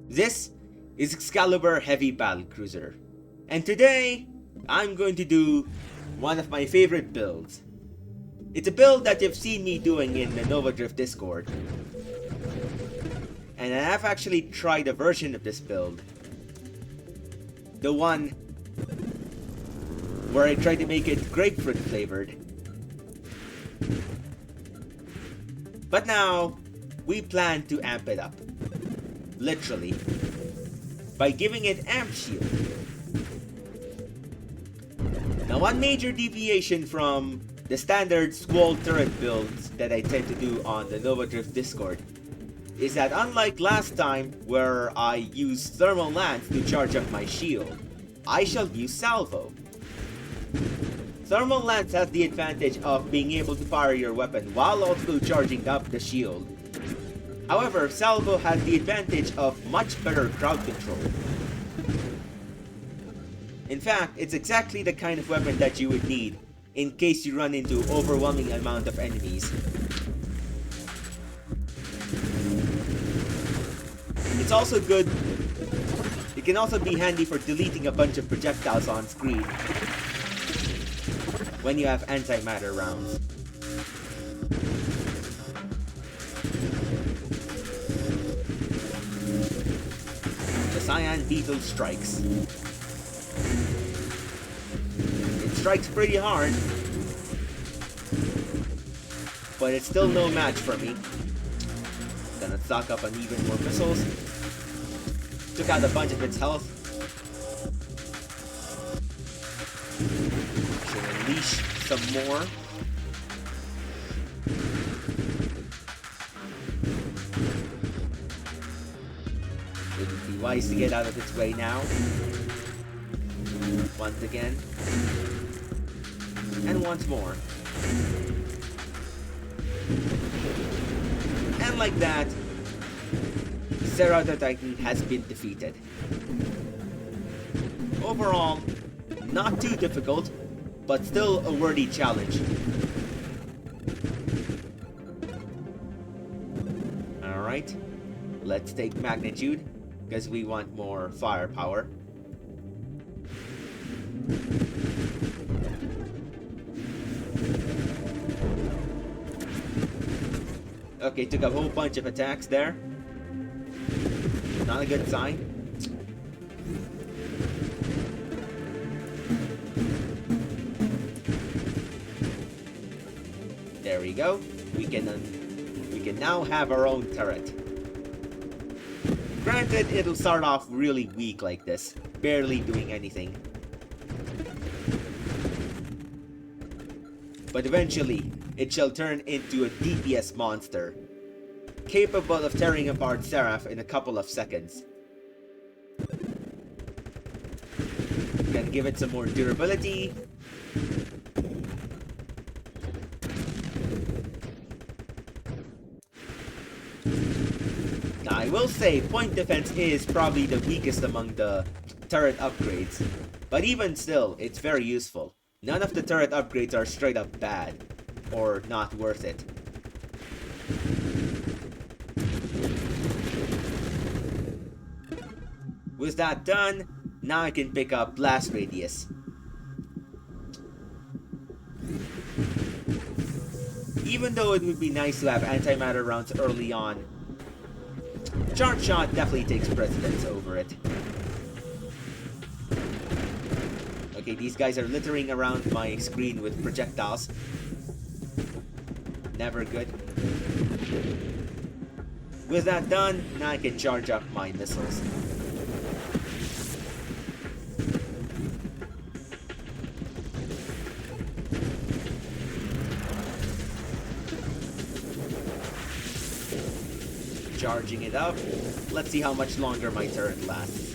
This is Excalibur Heavy Battlecruiser, and today I'm going to do one of my favorite builds. It's a build that you've seen me doing in the Nova Drift Discord, and I have actually tried a version of this build. The one where I tried to make it grapefruit flavored. But now, we plan to amp it up. Literally. By giving it amp shield. Now, one major deviation from the standard Swole turret builds that I tend to do on the Nova Drift Discord is that unlike last time where I used Thermal Lance to charge up my shield, I shall use Salvo. Thermal Lance has the advantage of being able to fire your weapon while also charging up the shield. However, Salvo has the advantage of much better crowd control. In fact, it's exactly the kind of weapon that you would need in case you run into overwhelming amount of enemies. It's also good. It can also be handy for deleting a bunch of projectiles on screen when you have antimatter rounds. The Scion Beetle strikes. It strikes pretty hard, but it's still no match for me. Gonna stock up on even more missiles. Took out a bunch of its health. Should unleash some more. Wouldn't be wise to get out of its way now. Once again. And once more. And like that, Sarah the Titan has been defeated. Overall, not too difficult, but still a worthy challenge. Alright, let's take magnitude, because we want more firepower. Okay, took a whole bunch of attacks there. Not a good sign. There we go. We can now have our own turret. Granted, it'll start off really weak like this, barely doing anything. But eventually, it shall turn into a DPS monster, capable of tearing apart Seraph in a couple of seconds. Can give it some more durability. Now, I will say, point defense is probably the weakest among the turret upgrades, but even still, it's very useful. None of the turret upgrades are straight up bad, or not worth it. With that done, now I can pick up Blast Radius. Even though it would be nice to have antimatter rounds early on, Charge Shot definitely takes precedence over it. Okay, these guys are littering around my screen with projectiles. Never good. With that done, now I can charge up my missiles. Charging it up. Let's see how much longer my turret lasts.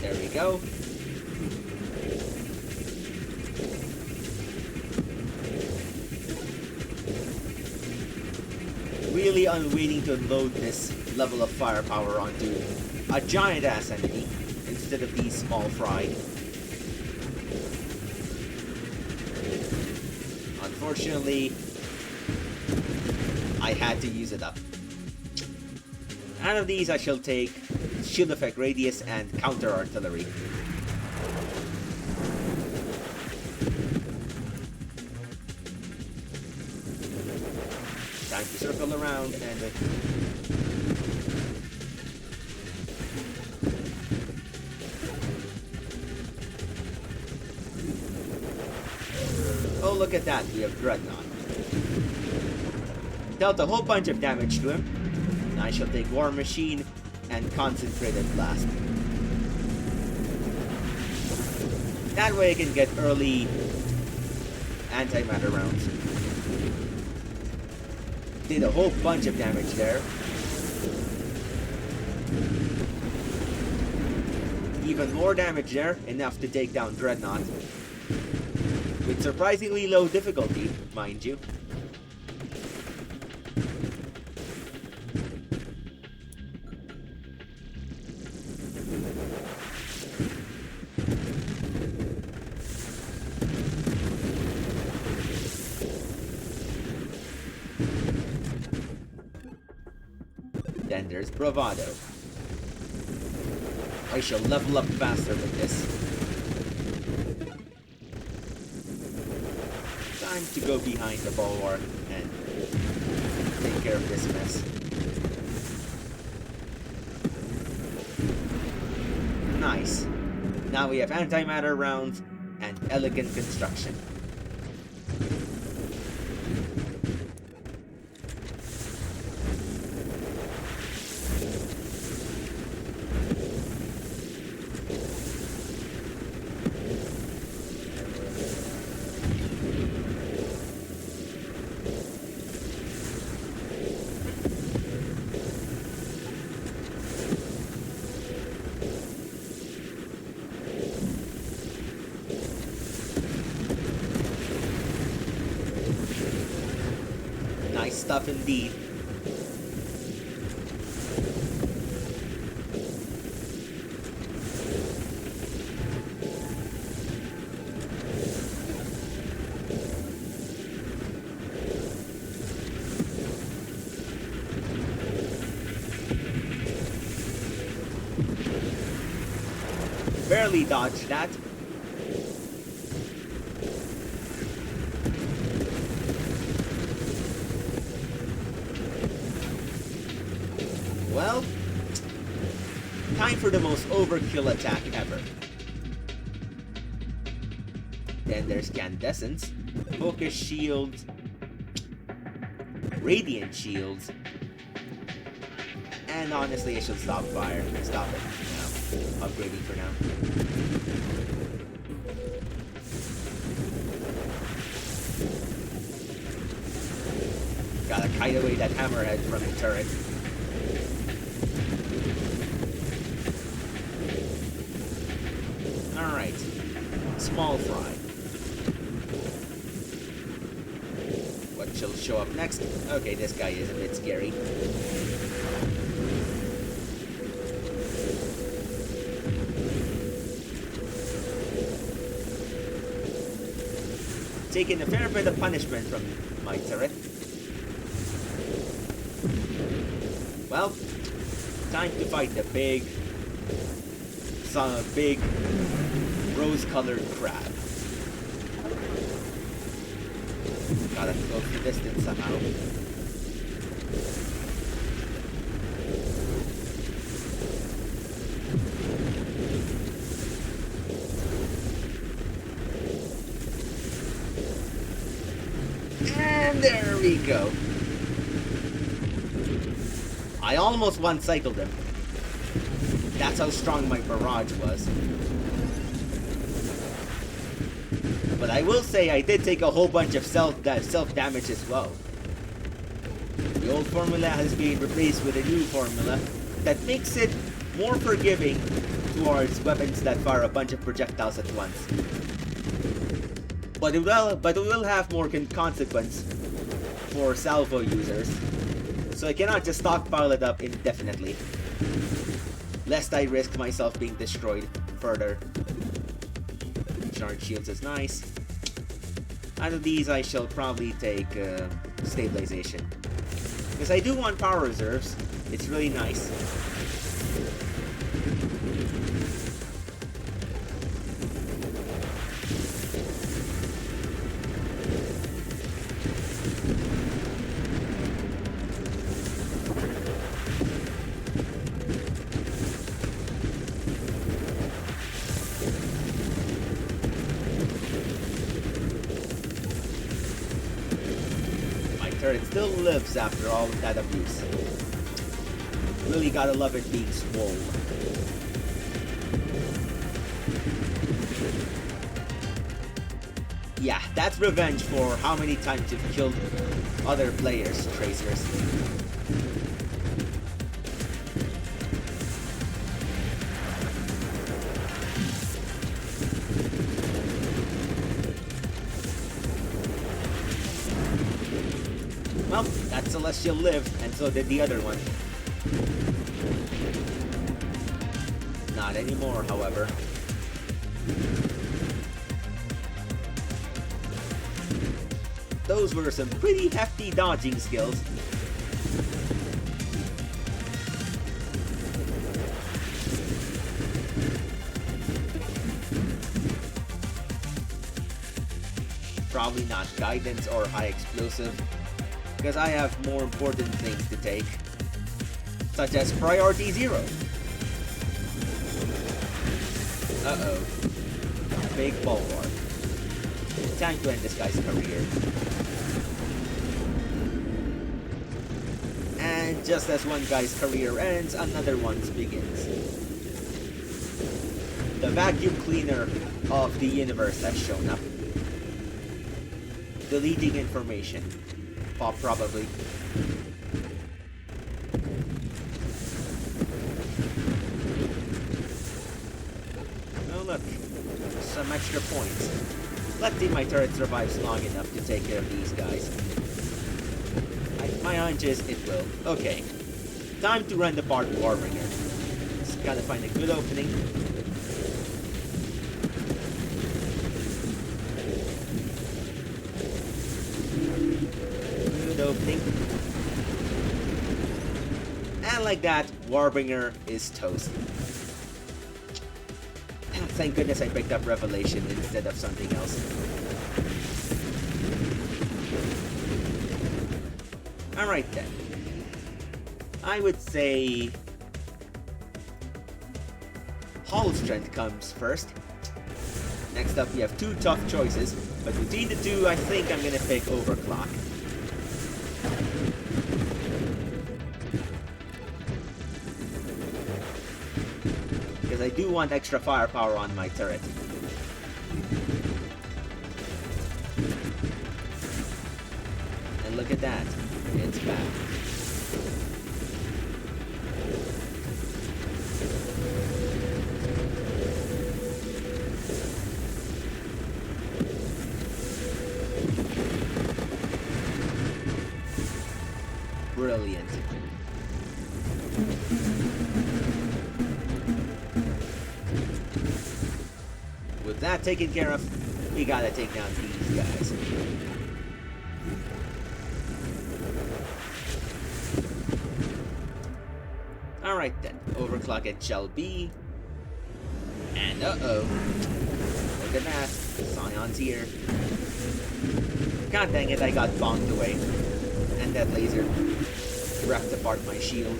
There we go. really unwilling to load this level of firepower onto a giant-ass enemy instead of these small fry. Unfortunately, I had to use it up. Out of these, I shall take shield effect radius and counter artillery. Time to circle around and oh, look at that, we have Dreadnought. Dealt a whole bunch of damage to him. I shall take War Machine and Concentrated Blast. That way I can get early antimatter rounds. Did a whole bunch of damage there. Even more damage there, enough to take down Dreadnought. With surprisingly low difficulty, mind you. Then there's Bravado. I shall level up faster with this. Time to go behind the bulwark and take care of this mess. Nice. Now we have antimatter rounds and elegant construction. Nice stuff indeed. Barely dodged that. Well, time for the most overkill attack ever. Then there's Candescence, Focus Shields, Radiant Shields, and honestly I should stop fire. Stop it now. Upgrading for now. Gotta kite away that hammerhead from the turret. Alright, small fry. What shall show up next? Okay, this guy is a bit scary. Taking a fair bit of punishment from my turret. Well, time to fight the big rose-colored crab. Gotta go the distance somehow. And there we go. I almost one-cycled him. That's how strong my barrage was. But I will say I did take a whole bunch of self-damage as well. The old formula has been replaced with a new formula that makes it more forgiving towards weapons that fire a bunch of projectiles at once. But it will have more consequence for salvo users. so I cannot just stockpile it up indefinitely, lest I risk myself being destroyed further. Charge shields is nice. Out of these, I shall probably take stabilization, because I do want power reserves. It's really nice. It still lives after all of that abuse. Really gotta love it being Swole. Yeah, that's revenge for how many times you've killed other players, Tracers. Well, that Celestial lived, and so did the other one. Not anymore, however. Those were some pretty hefty dodging skills. Probably not guidance or high explosive, because I have more important things to take, such as priority 0. Uh-oh. Big bulwark. Time to end this guy's career. And just as one guy's career ends, another one's begins. The vacuum cleaner of the universe has shown up. Deleting information. Probably. Oh look, some extra points. Let's see my turret survives long enough to take care of these guys. My hunch is it will. Okay, time to run the part Warbringer. Just gotta find a good opening. Opening. And like that, Warbringer is toast. Thank goodness I picked up Revelation instead of something else. Alright then. I would say Hull Strength comes first. Next up we have two tough choices, but between the two I think I'm gonna pick Overclock. Because I do want extra firepower on my turret. And look at that. It's back. Brilliant. With that taken care of, we gotta take down these guys. Alright then, overclock it shall be. And uh-oh. Look at that, Scion's here. God dang it, I got bonked away. And that laser ripped apart my shield.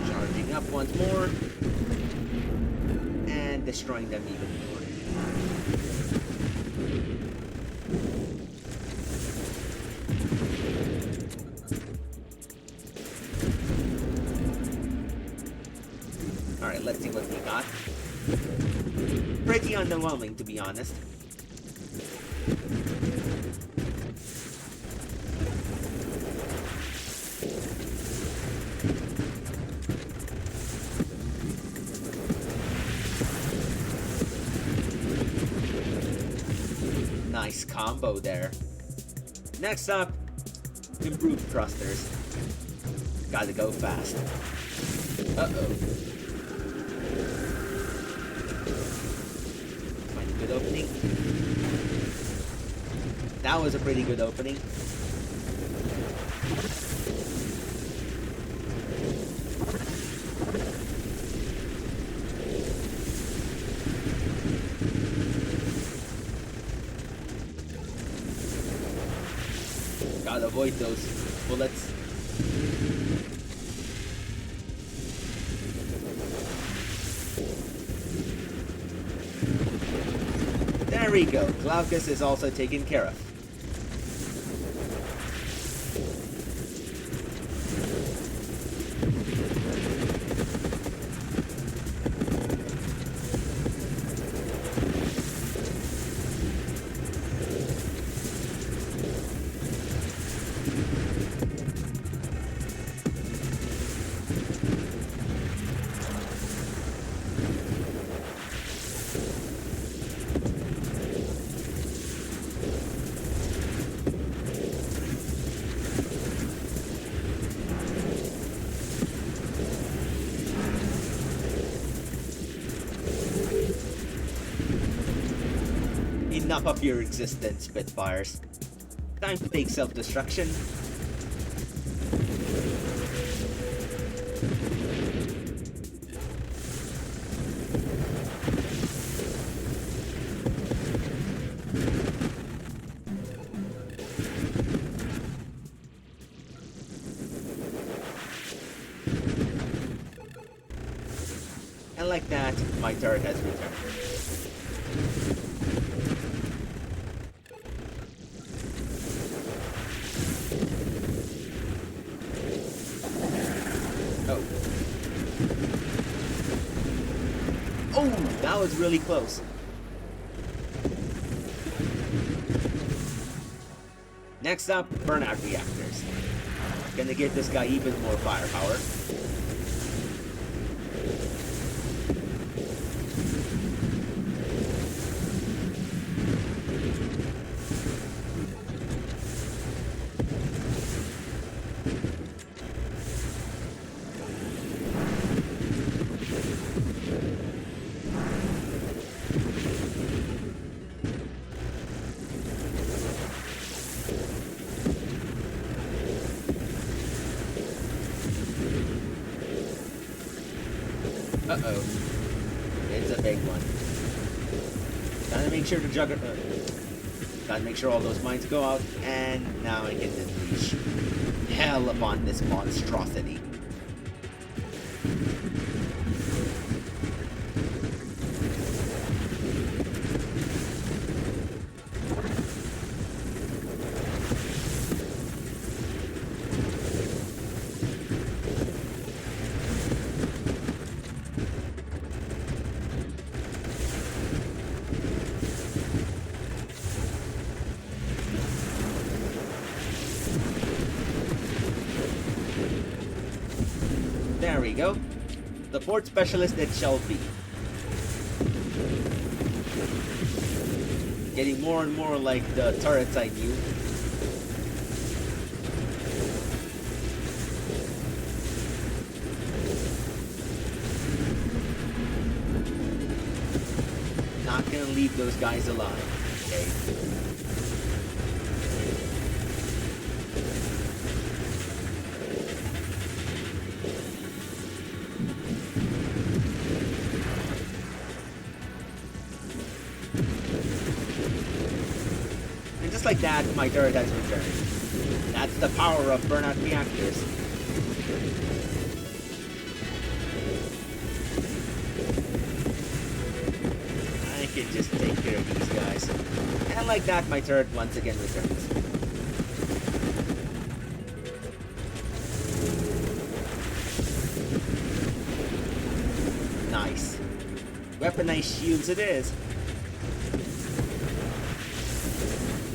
Charging up once more. And destroying them even more. Alright, let's see what we got. Pretty underwhelming, to be honest. combo there. Next up, improved thrusters. Gotta go fast. Uh-oh. Find a good opening. That was a pretty good opening. Gotta avoid those bullets. There we go. Glaucus is also taken care of. Enough of your existence, Spitfires. Time to take self-destruction. And like that, my turret has returned. Oh, that was really close. Next up, burnout reactors. Gonna give this guy even more firepower. Uh-oh. It's a big one. Gotta make sure to gotta make sure all those mines go out, and now I can unleash hell upon this monstrosity. There we go. The port specialist it shall be. Getting more and more like the turrets I knew. Not gonna leave those guys alive. Okay. And just like that, my turret has returned. That's the power of burnout reactors. I can just take care of these guys. And like that, my turret once again returns. Nice. Weaponized shields it is.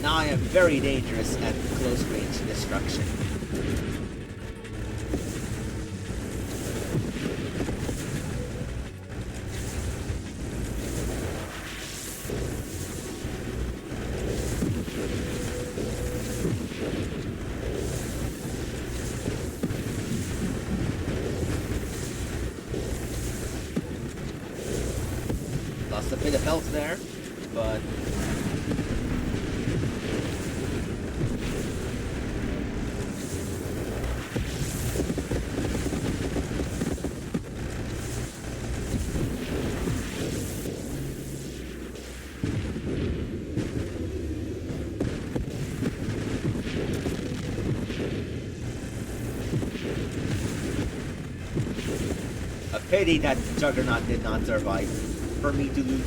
Now I am very dangerous at close range destruction. Lost a bit of health there, but... a pity that Juggernaut did not survive, for me to lose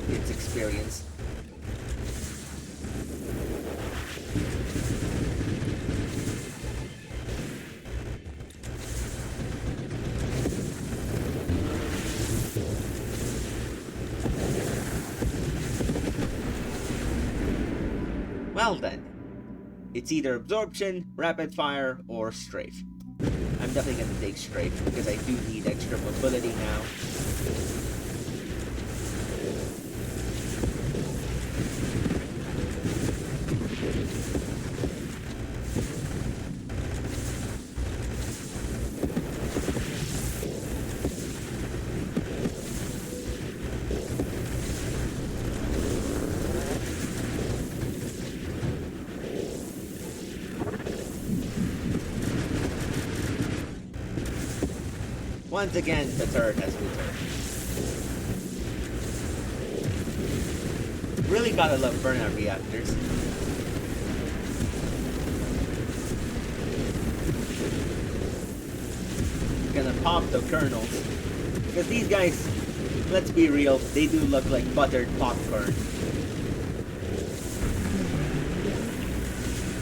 its experience. Well then, it's either Absorption, Rapid Fire, or Strafe. I'm definitely gonna take Strafe, because I do need extra mobility now. Once again, the turret has returned. Really gotta love burnout reactors. Gonna pop the kernels. Because these guys, let's be real, they do look like buttered popcorn.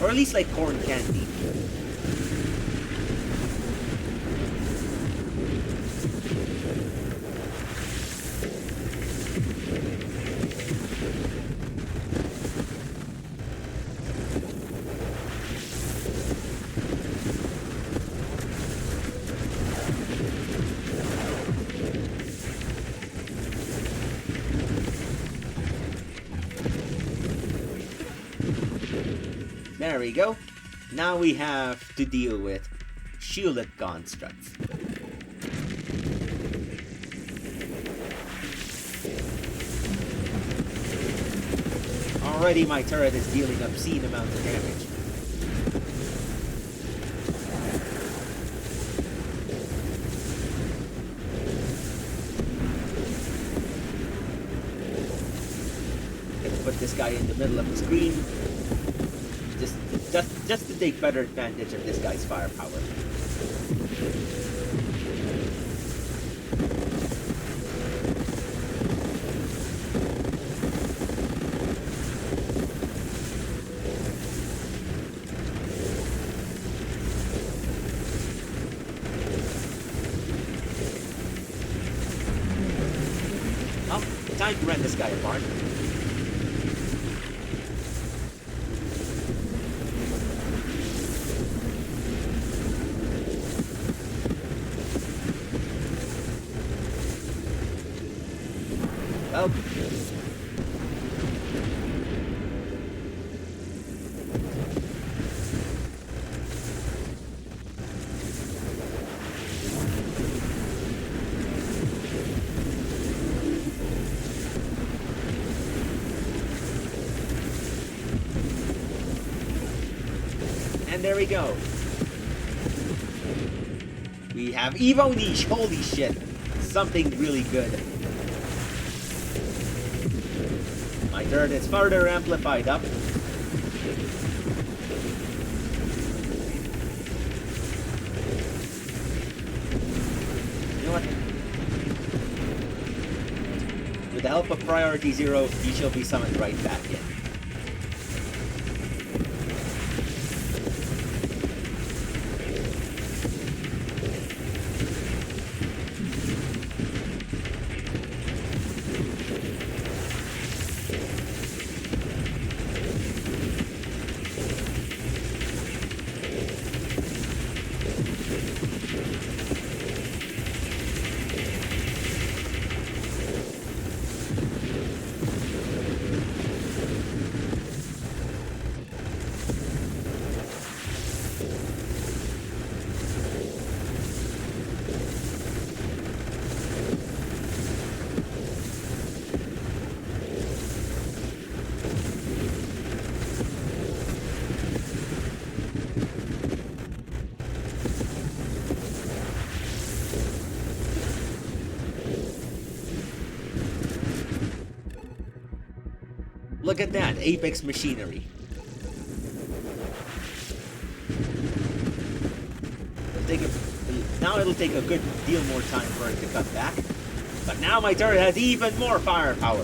Or at least like corn candy. There we go. Now we have to deal with shielded constructs. Already my turret is dealing obscene amounts of damage. Gonna put this guy in the middle of the screen. Just to take better advantage of this guy's firepower. Well, time to rend this guy apart. Well, and there we go. We have Evo Niche, holy shit. Something really good. My turret is further amplified up. You know what? With the help of Priority Zero, he shall be summoned right back in. Look at that, Apex machinery. Now it'll take a good deal more time for it to cut back. But now my turret has even more firepower.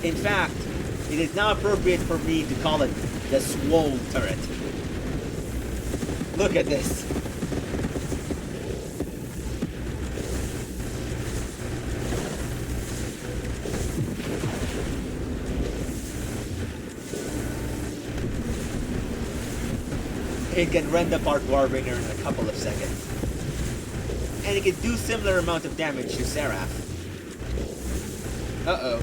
In fact, it is now appropriate for me to call it the Swole turret. Look at this. It can rend apart Warbringer in a couple of seconds. And it can do similar amount of damage to Seraph. Uh-oh.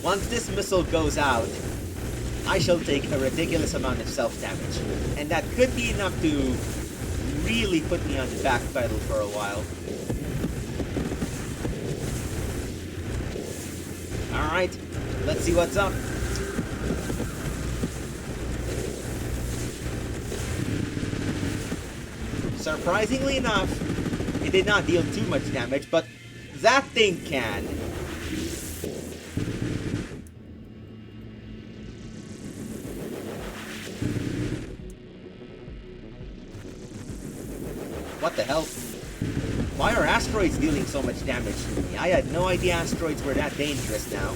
Once this missile goes out, I shall take a ridiculous amount of self-damage, and that could be enough to really put me on the back pedal for a while. Alright, let's see what's up. Surprisingly enough, it did not deal too much damage, but that thing can. What the hell? Why are asteroids dealing so much damage to me? I had no idea asteroids were that dangerous now.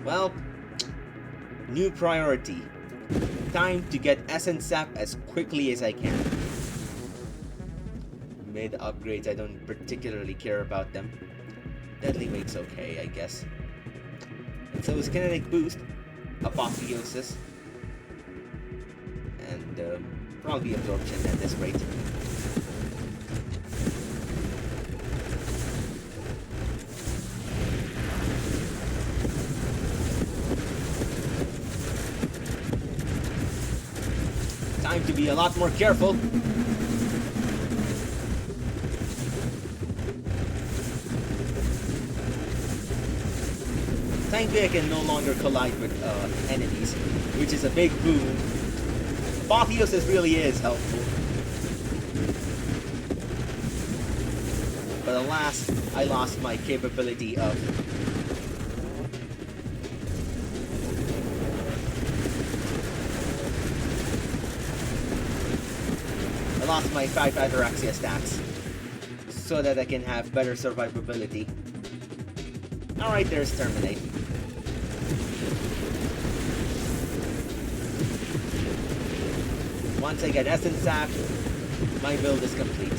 Well, new priority. Time to get Essence Sap as quickly as I can. Mid upgrades, I don't particularly care about them. Deadly Wake's okay, I guess. And so is Kinetic Boost, Apotheosis, and probably Absorption at this rate. Time to be a lot more careful. Thankfully I can no longer collide with enemies, which is a big boon. Apotheosis really is helpful. But alas, I lost my capability of... I lost my 5 Ataraxia stats, so that I can have better survivability. Alright, there's Terminate. Once I get Essence Sap, my build is complete.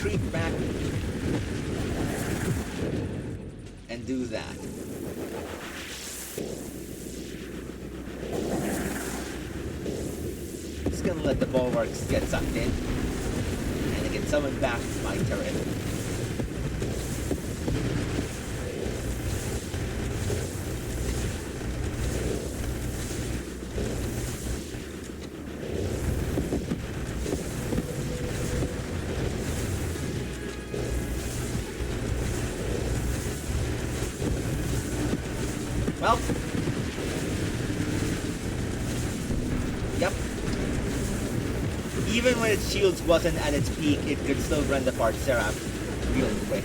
Retreat back and do that. Just gonna let the bulwarks get sucked in, and I can summon back my turret. Well, yep. Even when its shields wasn't at its peak, it could still rend apart Seraph real quick.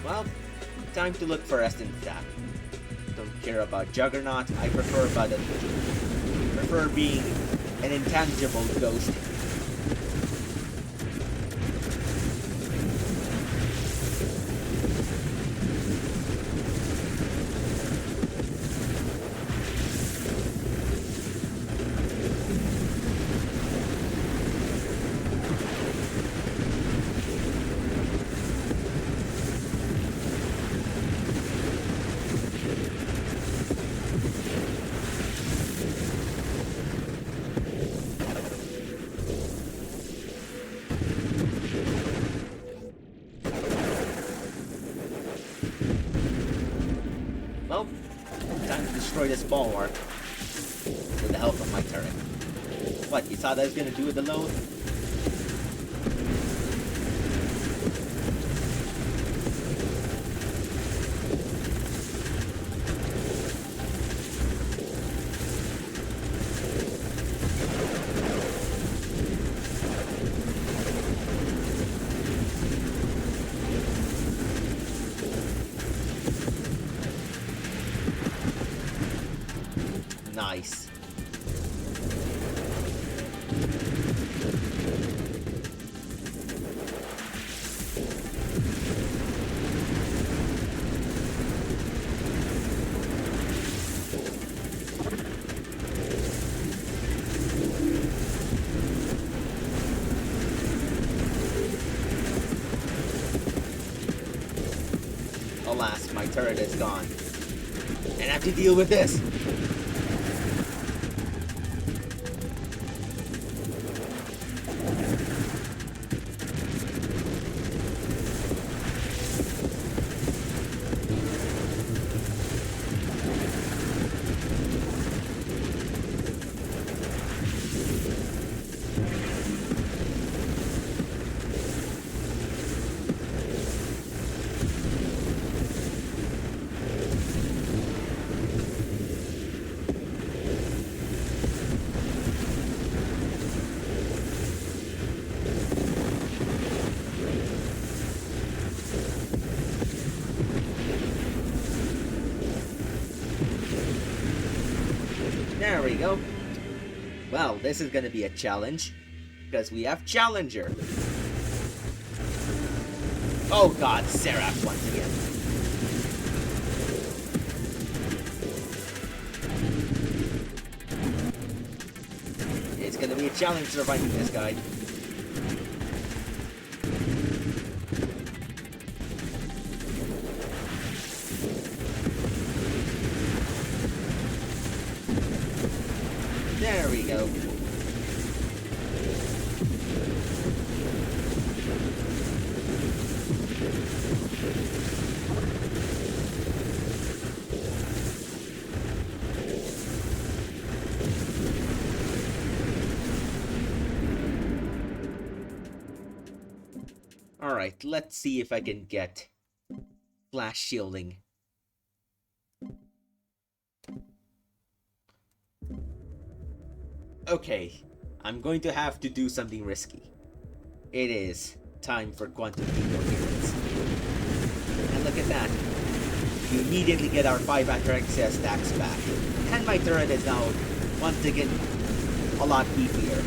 Well, time to look for Restant Attack. Don't care about Juggernaut, I prefer being an intangible ghost. Well, time to destroy this bulwark with the help of my turret. What, you thought I was gonna do it alone? Nice. Alas, my turret is gone. And I have to deal with this! There we go. Well, this is gonna be a challenge, because we have Challenger. Oh god, Seraph once again. It's gonna be a challenge surviving this guy. There we go. Alright, let's see if I can get flash shielding. Okay, I'm going to have to do something risky. It is time for quantum coherence. And look at that. You immediately get our 5 ataraxia stacks back. And my turret is now, once again, a lot beefier.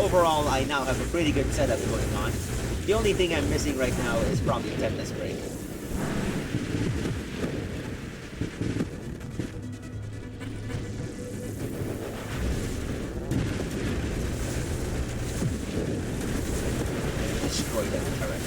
Overall, I now have a pretty good setup going on. The only thing I'm missing right now is probably Tempest Break. destroy that turret.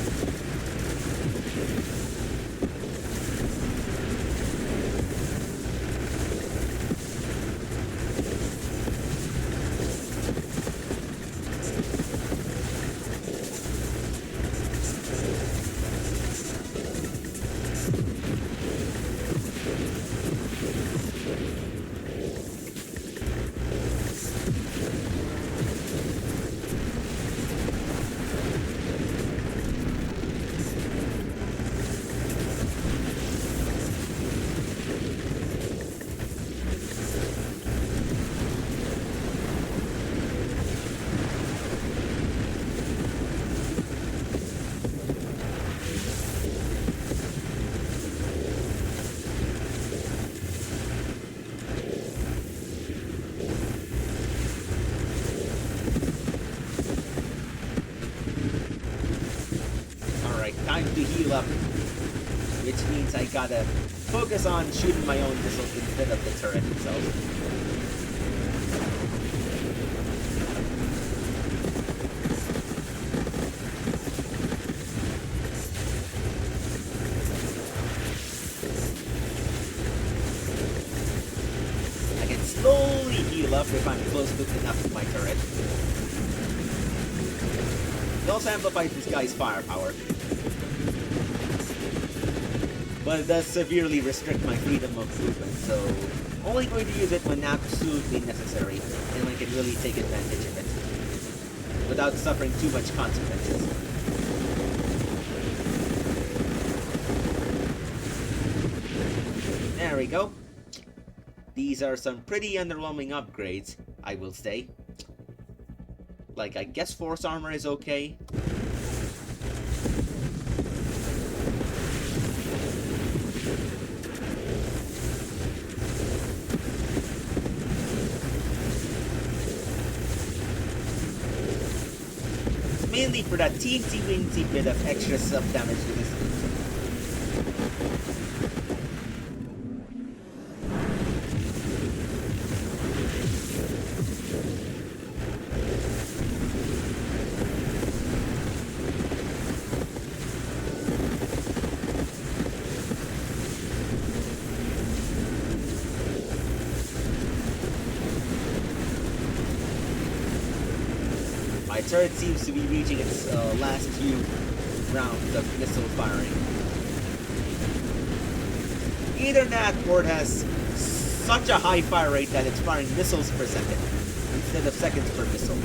Time to heal up, which means I gotta focus on shooting my own missiles instead of the turret itself. I can slowly heal up if I'm close enough to my turret. It also amplifies this guy's firepower, but it does severely restrict my freedom of movement, so only going to use it when absolutely necessary and when I can really take advantage of it without suffering too much consequences. There we go. These are some pretty underwhelming upgrades, I will say. Like, I guess force armor is okay. Mainly for that teensy-weensy bit of extra self-damage resistance. My turret seems to be reaching its last few rounds of missile firing. Either that, or it has such a high fire rate that it's firing missiles per second, instead of seconds per missile.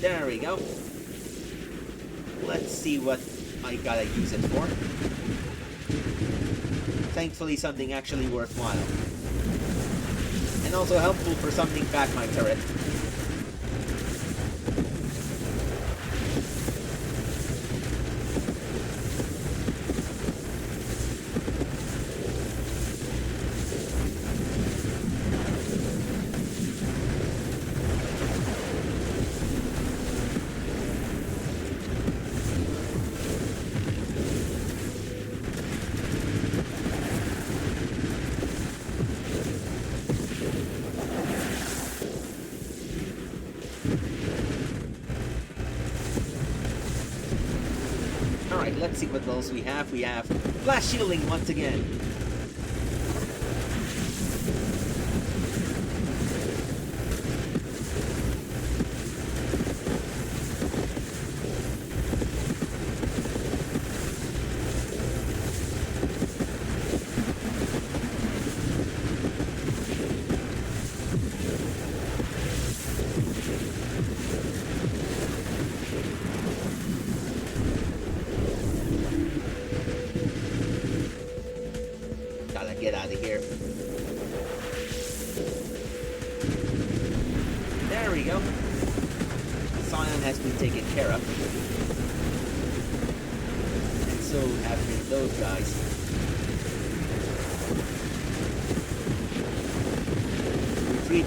There we go. Let's see what I gotta use it for. Thankfully, something actually worthwhile. And also helpful for summoning back my turret. Alright, let's see what else we have. We have flash shielding once again. Get out of here. There we go. Scion has been taken care of. And so have been those guys. Retreat.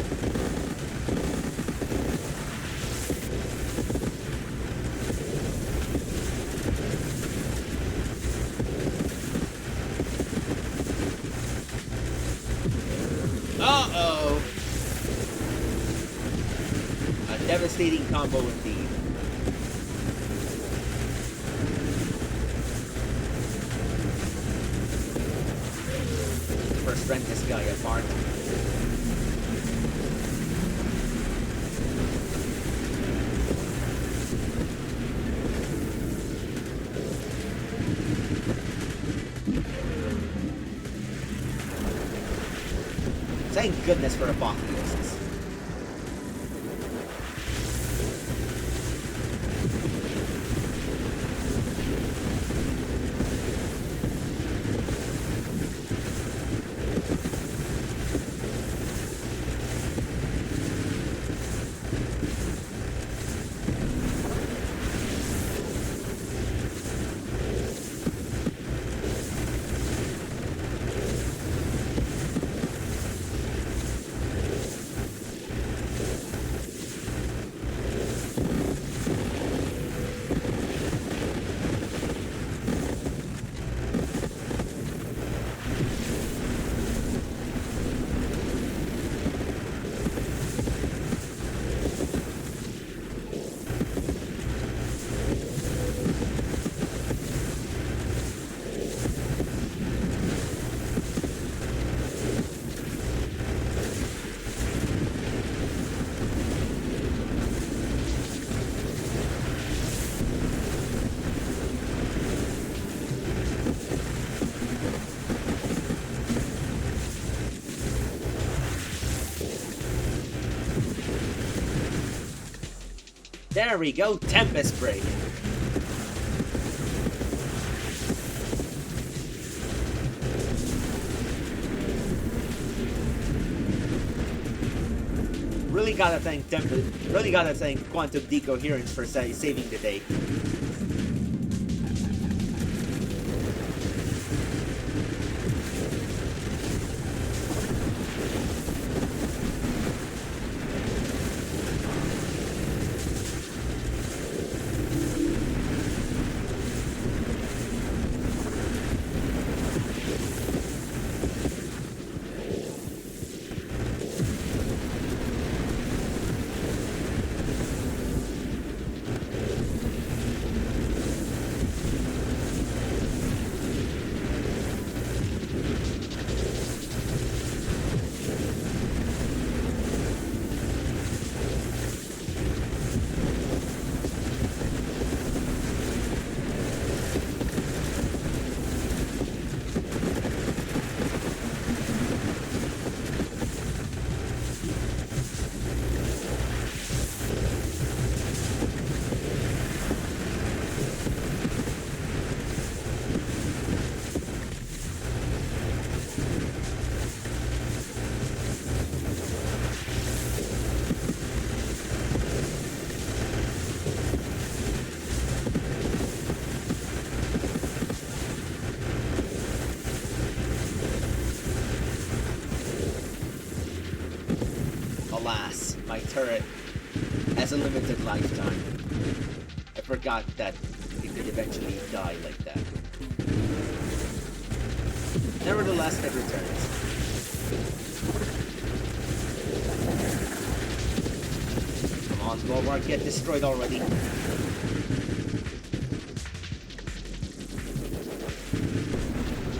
devastating combo indeed. First rent this guy apart. Thank goodness for apocalypses. There we go, Tempest Break. Really gotta thank Quantum Decoherence for saving the day. Alas, my turret has a limited lifetime. I forgot that it could eventually die like that. Nevertheless, it returns. Come on, Bulwark, get destroyed already.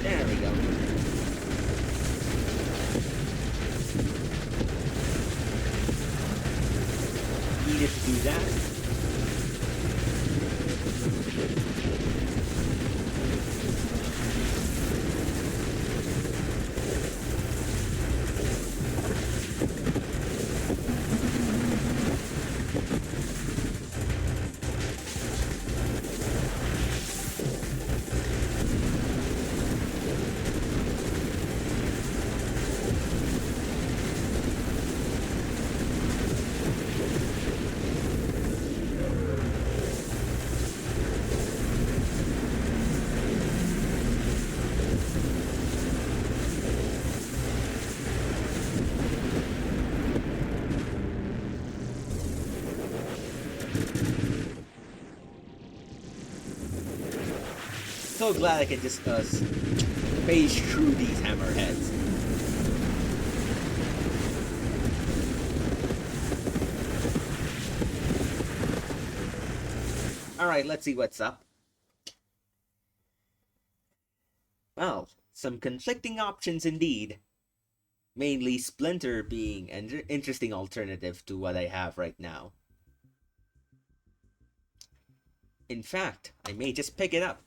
There we go. Needed to do that. So glad I can just phase through these hammerheads. Alright, let's see what's up. Well, some conflicting options indeed. Mainly Splinter being an interesting alternative to what I have right now. In fact, I may just pick it up.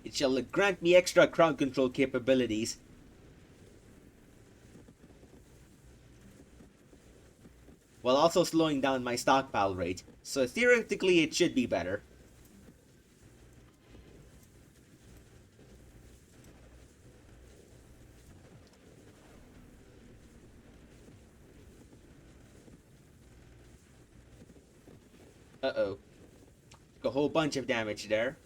It shall grant me extra crowd control capabilities, while also slowing down my stockpile rate, so theoretically it should be better. Uh-oh. A whole bunch of damage there.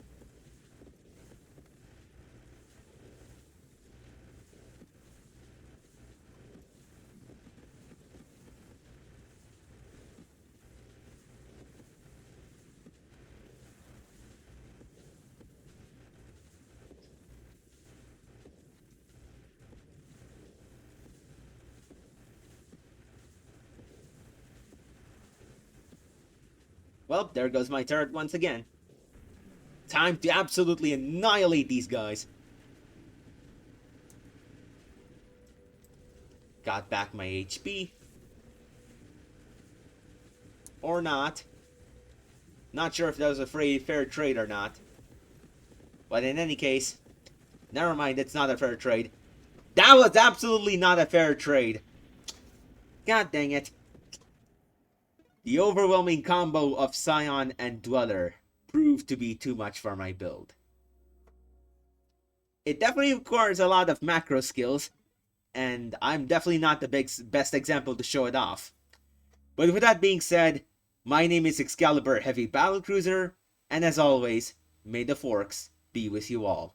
Well, there goes my turret once again. Time to absolutely annihilate these guys. Got back my HP. Or not. Not sure if that was a fair trade or not. But in any case, never mind, it's not a fair trade. That was absolutely not a fair trade. God dang it. The overwhelming combo of Scion and Dweller proved to be too much for my build. It definitely requires a lot of macro skills, and I'm definitely not the best example to show it off. But with that being said, my name is Excalibur Heavy Battlecruiser, and as always, may the forks be with you all.